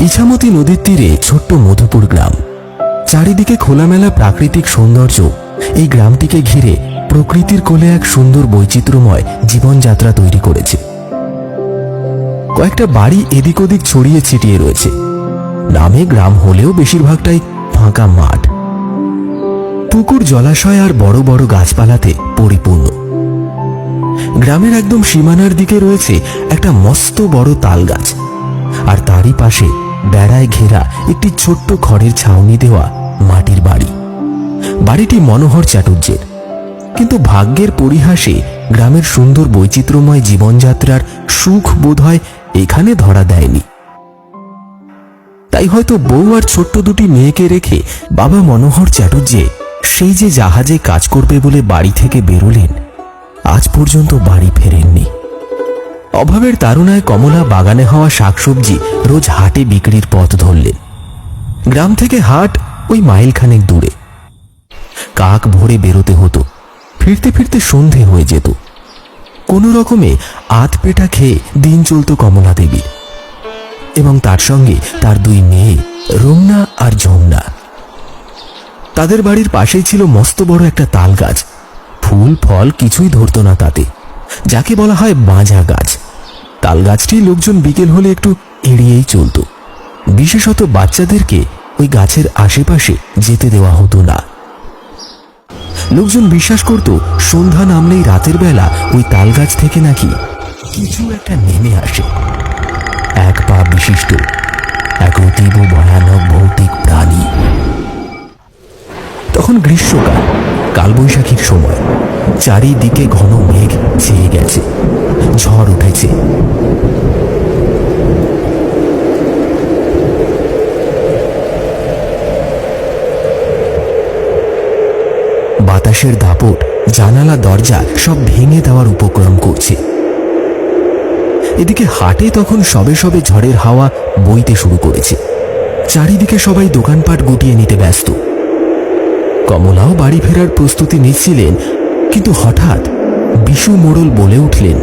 ইছামতি নদীর তীরে ছোট্ট মধুপুর গ্রাম। চারিদিকে খোলামেলা প্রাকৃতিক সৌন্দর্য এই গ্রামটিকে ঘিরে প্রকৃতির কোলে এক সুন্দর বৈচিত্র্যময় জীবনযাত্রা তৈরি করেছে। কয়েকটা বাড়ি এদিক ওদিক ছড়িয়ে ছিটিয়ে রয়েছে। নামে গ্রাম হলেও বেশিরভাগটাই ফাঁকা মাঠ, পুকুর, জলাশয় আর বড় বড় গাছপালাতে পরিপূর্ণ। গ্রামের একদম সীমানার দিকে রয়েছে একটা মস্ত বড় তাল গাছ, আর তারই পাশে বেড়ায় ঘেরা একটি ছোট্ট খড়ের ছাউনি দেওয়া মাটির বাড়ি। বাড়িটি মনোহর চাটুর্যের, কিন্তু ভাগ্যের পরিহাসে গ্রামের সুন্দর বৈচিত্র্যময় জীবনযাত্রার সুখ বোধহয় এখানে ধরা দেয়নি। তাই হয়তো বউ আর ছোট্ট দুটি মেয়েকে রেখে বাবা মনোহর চাটুর্যে সেই যে জাহাজে কাজ করবে বলে বাড়ি থেকে বেরোলেন, আজ পর্যন্ত বাড়ি ফেরেননি। অভাবের তাড়নায় কমলা বাগানে হওয়া শাকসবজি রোজ হাটে বিক্রির পথ ধরলেন। গ্রাম থেকে হাট ওই মাইলখানেক দূরে। কাক ভোরে বেরোতে হতো, ফিরতে ফিরতে সন্ধে হয়ে যেত। কোনো রকমে আধ পেটা খেয়ে দিন চলত কমলা দেবীর, এবং তার সঙ্গে তার দুই মেয়ে রমনা আর যমুনা। তাদের বাড়ির পাশেই ছিল মস্ত বড় একটা তাল গাছ। ফুল ফল কিছুই ধরত না তাতে, যাকে বলা হয় বাঁজা গাছ। তাল গাছটি লোকজন বিকেল হলে একটু এড়িয়েই চলত। বিশেষত বাচ্চাদেরকে ওই গাছের আশেপাশে যেতে দেওয়া হতো না। লোকজন বিশ্বাস করত সন্ধ্যা নামলেই রাতের বেলা ওই তাল গাছ থেকে নাকি কিছু একটা নেমে আসে। এক পা বিশিষ্ট এক অতীব ভয়ানক ভৌতিক প্রাণী। তখন গ্রীষ্মকাল, কালবৈশাখীর সময়। চারিদিকে ঘন মেঘ ছেয়ে গেছে, ঝড় উঠেছে। বাতাসের দাপট জানালা দরজা সব ভেঙে দেওয়ার উপক্রম করছে। এদিকে হাটে তখন সবে সবে ঝড়ের হাওয়া বইতে শুরু করেছে। চারিদিকে সবাই দোকানপাট গুটিয়ে নিতে ব্যস্ত। কমলাও বাড়ি ফেরার প্রস্তুতি নিচ্ছিলেন, কিন্তু হঠাৎ বিশু মোড়ল বলে উঠলেন,